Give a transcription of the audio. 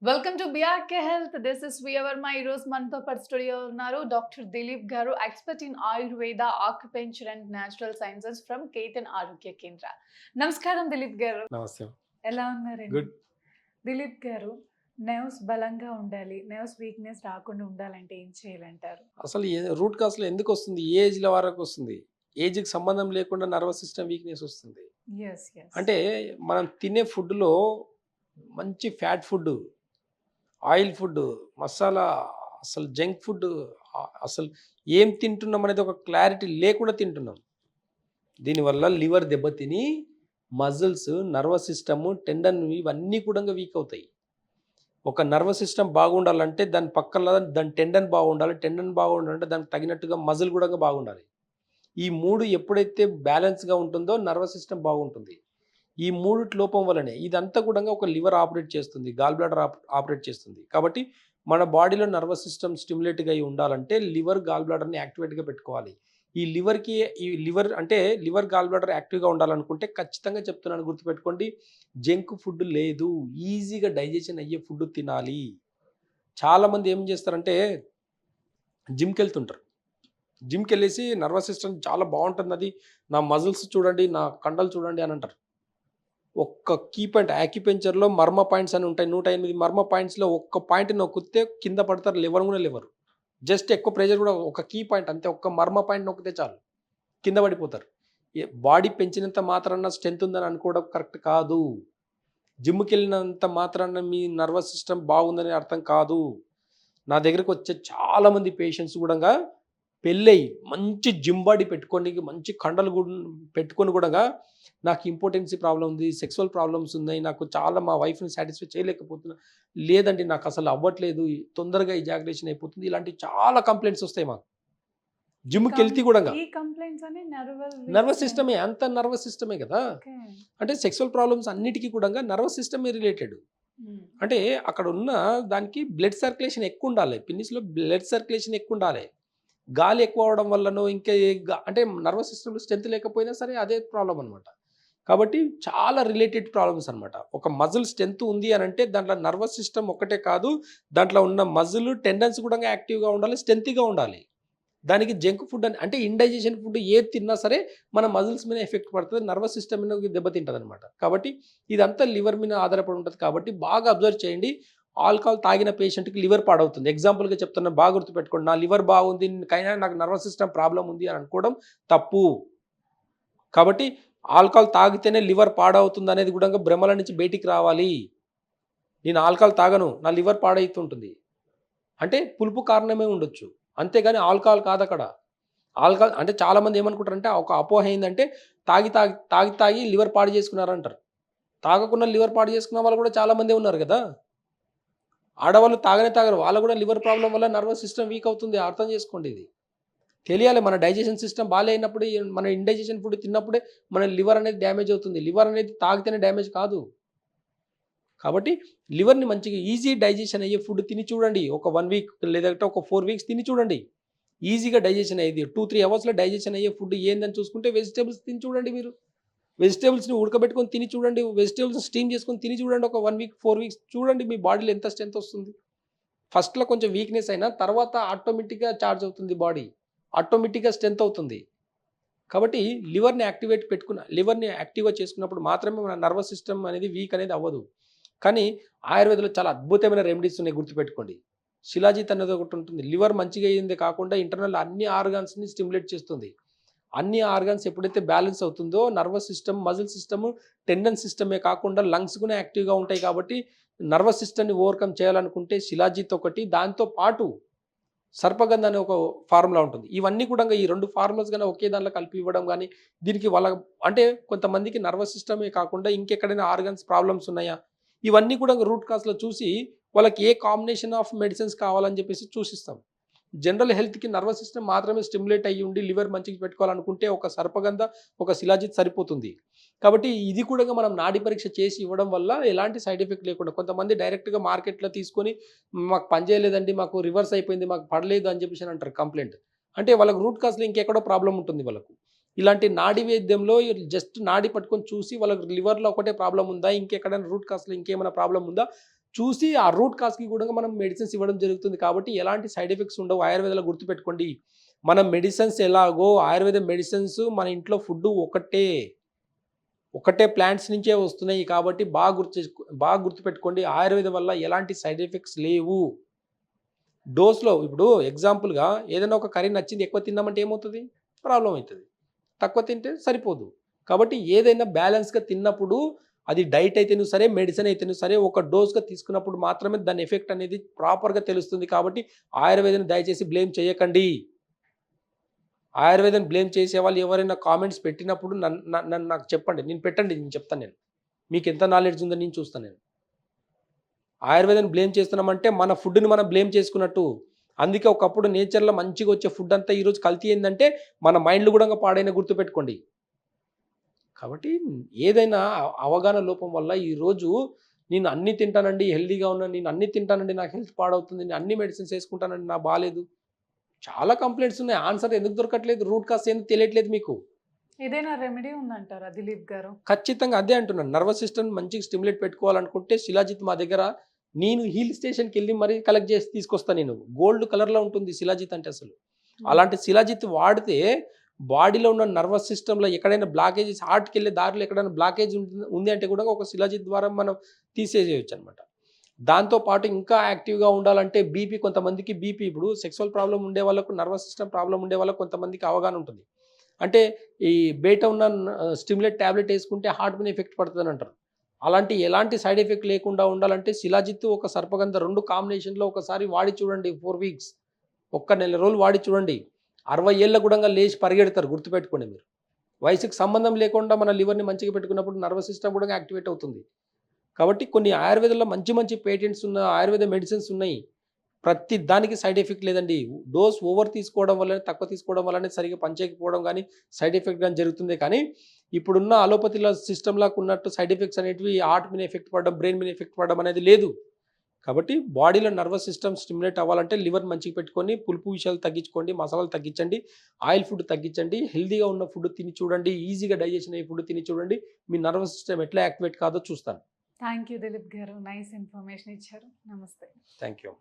Welcome to BRK health. This is వియవర్మ. ఈ రోజు మనతో పాటు స్టూడియో ఉన్నారు డాక్టర్ దిలీప్ గారు, expert in Ayurveda, acupuncture and natural sciences from Ketan Arogya Kendra. నమస్కారం దిలీప్ గారు. నమస్తే. ఎలా ఉన్నారండి? గుడ్. దిలీప్ గారు, నెర్వ్స్ బలంగా ఉండాలి, నెర్వ్స్ వీక్నెస్ రాకుండా ఉండాలంటే ఏం చేయాలంటారు? అసలు రూట్ కాస్‌లో ఎందుకొస్తుంది? ఏ ఏజ్‌ల వరకొస్తుంది? ఏజ్‌కి సంబంధం లేకుండా నర్వస్ సిస్టమ్ వీక్‌నెస్ వస్తుంది. యెస్. యెస్. అంటే మనం తినే ఫుడ్‌లో మంచి fat food, oil food, masala, అసలు జంక్ ఫుడ్డు, అసలు ఏం తింటున్నాం అనేది ఒక క్లారిటీ లేకుండా తింటున్నాం. దీనివల్ల లివర్ దెబ్బతిని మజిల్స్, నర్వస్ సిస్టము, టెండన్ ఇవన్నీ కూడా వీక్ అవుతాయి. ఒక నర్వస్ సిస్టమ్ బాగుండాలంటే దాని పక్కన దాని టెండన్ బాగుండాలి. టెండన్ బాగుండాలంటే దానికి తగినట్టుగా మజిల్ కూడా బాగుండాలి. ఈ 3 ఎప్పుడైతే బ్యాలెన్స్‌గా ఉంటుందో నర్వస్ సిస్టమ్ బాగుంటుంది. ఈ మూడిటి లోపం వల్లనే ఇదంతా కూడా ఒక లివర్ ఆపరేట్ చేస్తుంది. గాల్ బ్లాడర్ ఆపరేట్ చేస్తుంది. కాబట్టి మన బాడీలో నర్వస్ సిస్టమ్ స్టిమ్యులేట్‌గా అయి ఉండాలంటే లివర్, గాల్ బ్లాడర్‌ని యాక్టివేట్‌గా పెట్టుకోవాలి. ఈ లివర్ అంటే లివర్, గాల్ బ్లాడర్ యాక్టివ్‌గా ఉండాలనుకుంటే ఖచ్చితంగా చెప్తున్నాను, గుర్తుపెట్టుకోండి. జంక్ ఫుడ్ లేదు. ఈజీగా డైజెషన్ అయ్యే ఫుడ్ తినాలి. చాలామంది ఏం చేస్తారంటే జిమ్‌కెళ్తుంటారు. జిమ్‌కెళ్ళేసి నర్వస్ సిస్టమ్ చాలా బావుంటుందది. నా మజిల్స్ చూడండి, నా కండలు చూడండి అని అంటారు. ఒక్క కీ పాయింట్ యాక్యుపెంచర్‌లో మర్మ పాయింట్స్ అని ఉంటాయి. 108 మర్మ పాయింట్స్‌లో ఒక్క పాయింట్ నొక్కితే కింద పడతారు. లెవరు కూడా లెవరు. జస్ట్ ఎక్కువ ప్రెషర్ కూడా ఒక కీ పాయింట్ అంతే. ఒక్క మర్మ పాయింట్ నొక్కితే చాలు. కింద పడిపోతారు. బాడీ పెంచినంత మాత్రాన స్ట్రెంత్ ఉందని అనుకోవడం కరెక్ట్ కాదు. జిమ్‌కెళ్ళినంత మాత్రాన మీ నర్వస్ సిస్టమ్ బాగుందని అర్థం కాదు. నా దగ్గరకొచ్చే చాలామంది పేషెంట్స్ గూడంగా పెళ్ళయి మంచి జిమ్ బాడీ పెట్టుకొని, మంచి కండలు పెట్టుకొని గూడంగా నాకు ఇంపార్టెన్సీ ప్రాబ్లమ్ ఉంది, సెక్సువల్ ప్రాబ్లమ్స్ ఉన్నాయి, నాకు చాలా మా వైఫ్‌ని సాటిస్ఫై చేయలేకపోతున్నా, లేదండి నాకసలు అవ్వట్లేదు, తొందరగా ఎజాకులేషన్ అయిపోతుంది. ఇలాంటి చాలా కంప్లెయింట్స్ ఒస్తాయి మాకు. జిమ్‌కెళ్తే గూడంగా. ఈ కంప్లైంట్స్ అన్ని నర్వస్ సిస్టమే. అంతా నర్వస్ సిస్టమే గదా! ఓకే. అంటే సెక్సువల్ ప్రాబ్లమ్స్ అన్నిటికి కూడంగా నర్వస్ సిస్టమే రిలేటెడ్. అంటే అక్కడున్న దానికి బ్లడ్ సర్క్యులేషన్ ఎక్కువుండాలి. పిన్నిస్‌లో బ్లడ్ సర్క్యులేషన్ ఎక్కువుండాలి. గాలి ఎక్కువ అవ్వడం వల్లనో ఇంకా అంటే నర్వస్ సిస్టమ్‌లో స్ట్రెంత్ లేకపోయినా సరే అదే ప్రాబ్లమ్ అనమాట. కాబట్టి చాలా రిలేటెడ్ ప్రాబ్లమ్స్ అనమాట. ఒక మజిల్ స్ట్రెంత్ ఉంది అనంటే దాంట్లో నర్వస్ సిస్టమ్ ఒక్కటే కాదు, దాంట్లో ఉన్న మజిల్ టెండన్స్ కూడా యాక్టివ్‌గా ఉండాలి, స్ట్రెంతీగా ఉండాలి. దానికి జంక్ ఫుడ్ అంటే ఇండైజెషన్ ఫుడ్ ఏది తిన్నా సరే మన మజిల్స్ మీద ఎఫెక్ట్ పడుతుంది. నర్వస్ సిస్టమ్ మీద దెబ్బతింటదనమాట. కాబట్టి ఇదంతా లివర్ మీద ఆధారపడి ఉంటది కాబట్టి బాగా అబ్జర్వ్ చేయండి. ఆల్కహాల్ తాగిన పేషెంట్‌కి లివర్ పాడవుతుంది. ఎగ్జాంపుల్‌గా చెప్తున్నా, బాగా గుర్తుపెట్టుకోండి. నా లివర్ బాగుంది కైనా నాకు నర్వస్ సిస్టమ్ ప్రాబ్లమ్ ఉంది అని అనుకోవడం తప్పు. కాబట్టి ఆల్కహాల్ తాగితేనే లివర్ పాడవుతుందనేది కూడా భ్రమల నుంచి బయటికి రావాలి. నేను ఆల్కహాల్ తాగను, నా లివర్ పాడైతుంటుంది అంటే పులుపు కారణమే ఉండొచ్చు. అంతేగాని ఆల్కహాల్ కాదక్కడ. ఆల్కహాల్ అంటే చాలామంది ఏమనుకుంటారంటే ఒక అపోహ ఏందంటే తాగి లివర్ పాడు చేసుకున్నారంటారు. తాగకుండా లివర్ పాడు చేసుకున్న వాళ్ళు కూడా చాలామందే ఉన్నారు గదా! ఆడవాళ్ళు తాగనే తాగరు. వాళ్ళకి కూడా లివర్ ప్రాబ్లమ్ వల్ల నర్వస్ సిస్టమ్ వీక్ అవుతుంది. అర్థం చేసుకోండి ఇది. తెలియాలి, మన డైజెషన్ సిస్టమ్ బాలేనప్పుడు మన ఇండైజెషన్ ఫుడ్ తిన్నప్పుడే మన లివర్ అనేది డ్యామేజ్ అవుతుంది. లివర్ అనేది తాగితేనే డ్యామేజ్ కాదు. కాబట్టి లివర్‌ని మంచిగా ఈజీ డైజెషన్ అయ్యే ఫుడ్ తిని చూడండి. ఒక 1 వీక్ లేదంటే ఒక 4 వీక్స్ తిని చూడండి. ఈజీగా డైజెషన్ అయ్యేది. 2, 3 అవర్స్‌లో డైజెషన్ అయ్యే ఫుడ్ ఏందని చూసుకుంటే వెజిటబుల్స్ తిని చూడండి మీరు. వెజిటబుల్స్‌ని ఉడకబెట్టుకొని తిని చూడండి. వెజిటబుల్స్‌ని స్టీమ్ చేసుకొని తిని చూడండి. ఒక 1 వీక్, 4 వీక్స్ చూడండి మీ బాడీలో ఎంత స్ట్రెంత్ వస్తుంది. ఫస్ట్‌లో కొంచెం వీక్‌నెస్ అయినా తర్వాత ఆటోమేటిక్‌గా చార్జ్ అవుతుంది బాడీ. ఆటోమేటిక్‌గా స్ట్రెంత్ అవుతుంది. కాబట్టి లివర్‌ని యాక్టివ్‌గా చేసుకున్నప్పుడు మాత్రమే మన నర్వస్ సిస్టమ్ అనేది వీక్ అనేది అవ్వదు. కానీ ఆయుర్వేదంలో చాలా అద్భుతమైన రెమెడీస్ ఉన్నాయి, గుర్తుపెట్టుకోండి. శిలాజిత్ అనేది ఒకటి ఉంటుంది. లివర్ మంచిగా అయ్యిందే కాకుండా ఇంటర్నల్ అన్ని ఆర్గాన్స్‌ని స్టిమ్యులేట్ చేస్తుంది. అన్ని ఆర్గాన్స్ ఎప్పుడైతే బ్యాలెన్స్ అవుతుందో nervous system, muscle system, tendon సిస్టమే కాకుండా లంగ్స్ కూడా యాక్టివ్‌గా ఉంటాయి కాబట్టి నర్వస్ సిస్టమ్‌ని ఓవర్‌కమ్ చేయాలనుకుంటే శిలాజిత్ ఒకటి, దాంతో పాటు సర్పగంధ అనే ఒక ఫార్ములా ఉంటుంది. ఇవన్నీ కూడా ఈ 2 ఫార్ములాస్ గాని ఒకే దాంట్లో కలిపి ఇవ్వడం గాని, దీనికి అంటే కొంతమందికి నర్వస్ సిస్టమే కాకుండా ఇంకెక్కడైనా ఆర్గాన్స్ ప్రాబ్లమ్స్ ఉన్నాయా? ఇవన్నీ కూడా రూట్ కాస్‌లో చూసి వాళ్ళకి ఏ కాంబినేషన్ ఆఫ్ మెడిసిన్స్ కావాలని చెప్పేసి చూసిస్తాం. జనరల్ హెల్త్‌కి నర్వస్ సిస్టమ్ మాత్రమే స్టిమ్యులేట్ అయ్యి ఉండి లివర్ మంచిగా పెట్టుకోవాలనుకుంటే ఒక సర్పగంధ, ఒక శిలాజిత్ సరిపోతుంది. కాబట్టి ఇది కూడా మనం నాడి పరీక్ష చేసి ఇవ్వడం వల్ల ఎలాంటి సైడ్ ఎఫెక్ట్ లేకుండా, కొంతమంది డైరెక్ట్‌గా మార్కెట్‌లో తీసుకొని మాకు పని చేయలేదండి, మాకు రివర్స్ అయిపోయింది, మాకు పడలేదు అని చెప్పేసి అంటారు కంప్లెయింట్. అంటే వాళ్ళకి రూట్ కాస్‌లో ఇంకెక్కడో ప్రాబ్లమ్ ఉంటుంది వాళ్ళకు. ఇలాంటి నాడి వైద్యంలో జస్ట్ నాడి పట్టుకొని చూసి వాళ్ళకి లివర్‌లో ఒకటే ప్రాబ్లమ్ ఉందా? ఇంకెక్కడైనా రూట్ కాస్‌లో ఇంకేమైనా ప్రాబ్లమ్ ఉందా? చూసి ఆ రూట్ కాజ్కి కూడా మనం మెడిసిన్స్ ఇవ్వడం జరుగుతుంది. కాబట్టి ఎలాంటి సైడ్ ఎఫెక్ట్స్ ఉండవు. ఆయుర్వేదంలో గుర్తుపెట్టుకోండి. మన మెడిసిన్స్ ఎలాగో ఆయుర్వేద మెడిసిన్స్ మన ఇంట్లో ఫుడ్ ఒకటే ప్లాంట్స్ నుంచే వస్తున్నాయి. కాబట్టి బాగా గుర్తుపెట్టుకోండి. ఆయుర్వేదం వల్ల ఎలాంటి సైడ్ ఎఫెక్ట్స్ లేవు. డోస్‌లో ఇప్పుడు ఎగ్జాంపుల్‌గా ఏదైనా ఒక కర్రీ నచ్చింది ఎక్కువ తిన్నామంటే ఏమవుతది? ప్రాబ్లమ్ అయితది. తక్కువ తింటే సరిపోదు. కాబట్టి ఏదైనా బ్యాలెన్స్‌గా తిన్నప్పుడు అది డైట్ అయితేను సరే, మెడిసిన్ అయితేను సరే ఒక డోస్‌గా తీసుకున్నప్పుడు మాత్రమే దాని ఎఫెక్ట్ అనేది ప్రాపర్‌గా తెలుస్తుంది. కాబట్టి ఆయుర్వేదాన్ని దయచేసి బ్లేమ్ చేయకండి. ఆయుర్వేదాన్ని బ్లేమ్ చేసేవాళ్ళు ఎవరైనా కామెంట్స్ పెట్టినప్పుడు నన్ను నాకు చెప్పండి. నేను చెప్తాను నేను. మీకెంత నాలెడ్జ్ ఉందో నేను చూస్తాను నేను. ఆయుర్వేదాన్ని బ్లేమ్ చేస్తున్నామంటే మన ఫుడ్‌ని మనం బ్లేమ్ చేసుకున్నట్టు. అందుకే ఒకప్పుడు నేచర్‌లో మంచిగా వచ్చే ఫుడ్ అంతా ఈరోజు కల్తీ ఏందంటే మన మైండ్‌లు కూడా పాడైన గుర్తుపెట్టుకోండి. కాబట్టి ఏదైనా అవగాహన లోపం వల్ల ఈరోజు నేను అన్నీ తింటానండి, హెల్తీగా ఉన్నాను. నేను అన్నీ తింటానండి, నాకు హెల్త్ పాడవుతుంది. నేను అన్ని మెడిసిన్స్ ఏసుకుంటానండి, నాకు బాలేదు. చాలా కంప్లెయింట్స్ ఉన్నాయి. ఆన్సర్ ఎందుకు దొరకట్లేదు? రూట్ కాజ్ ఏందో తెలియట్లేదు మీకు. ఏదైనా రెమెడీ ఉందంటారా దిలీప్ గారు? ఖచ్చితంగా అదే అంటున్నాను. నర్వస్ సిస్టమ్ మంచిగా స్టిమ్యులేట్ పెట్టుకోవాలనుకుంటే శిలాజిత్ మా దగ్గర నేను హిల్ స్టేషన్‌కెళ్ళి మరీ కలెక్ట్ చేసి తీసుకొస్తా నేను. గోల్డ్ కలర్‌లో ఉంటుంది శిలాజిత్ అంటే అసలు. అలాంటి శిలాజిత్ వాడితే బాడీలో ఉన్న నర్వస్ సిస్టమ్‌లో ఎక్కడైనా బ్లాకేజెస్ హార్ట్‌కెళ్ళే దారిలో ఎక్కడైనా బ్లాకేజ్ ఉంది అంటే కూడా ఒక శిలాజిత్ ద్వారా మనం తీసేసేయొచ్చనమాట. దాంతో పాటు ఇంకా యాక్టివ్‌గా ఉండాలంటే కొంతమందికి బీపీ ఇప్పుడు సెక్సువల్ ప్రాబ్లమ్ ఉండే వాళ్ళకు, నర్వస్ సిస్టమ్ ప్రాబ్లమ్ ఉండే వాళ్ళకి కొంతమందికి అవగాహన ఉంటుంది. అంటే ఈ బయట ఉన్న స్టిమ్యులేట్ టాబ్లెట్ ఏసుకుంటే హార్ట్ మీద ఎఫెక్ట్ పడతదనంటారు. ఎలాంటి సైడ్ ఎఫెక్ట్ లేకుండా ఉండాలంటే శిలాజిత్తు, ఒక సర్పగంధ 2 కాంబినేషన్‌లో ఒకసారి వాడి చూడండి 4 వీక్స్. ఒక్క నెల రోజులు వాడి చూడండి. 60 ఏళ్ల గూడంగా లేచి పరిగెడతారు గుర్తుపెట్టుకోండి మీరు. వయసుకి సంబంధం లేకుండా మన లివర్‌ని మంచిగా పెట్టుకున్నప్పుడు నర్వస్ సిస్టమ్ కూడా యాక్టివేట్ అవుతుంది. కాబట్టి కొన్ని ఆయుర్వేదంలో మంచి మంచి పేటెంట్స్ ఉన్న ఆయుర్వేద మెడిసిన్స్ ఉన్నాయి. ప్రతి దానికి సైడ్ ఎఫెక్ట్ లేదండి. డోస్ ఓవర్ తీసుకోవడం వల్లనే, తక్కువ తీసుకోవడం వల్లనే సరిగ్గా పనిచేయకపోవడం గానీ, సైడ్ ఎఫెక్ట్ గానీ జరుగుతుంది కానీ, ఇప్పుడున్న అలోపతిల సిస్టమ్‌లాగా ఉన్నట్టు సైడ్ ఎఫెక్ట్స్ అనేటివి హార్ట్ మీద ఎఫెక్ట్ పడడం, బ్రెయిన్ మీద ఎఫెక్ట్ పడడం అనేది లేదు. కాబట్టి బాడీలో నర్వస్ సిస్టమ్ స్టిమ్యులేట్ అవ్వాలంటే లివర్ మంచిగా పెట్టుకొని, పులుపు విషయాలు తగ్గించుకోండి, మసాలాలు తగ్గించండి, ఆయిల్ ఫుడ్ తగ్గించండి, హెల్తీగా ఉన్న ఫుడ్ తిని చూడండి, ఈజీగా డైజెషన్ అయ్యే ఫుడ్ తిని చూడండి. మీ నర్వస్ సిస్టమ్ ఎట్లా యాక్టివేట్ కాదో చూస్తాను. థ్యాంక్ యూ దిలీప్ గారు. నైస్ ఇన్ఫర్మేషన్ ఇచ్చారు. నమస్తే. Thank you.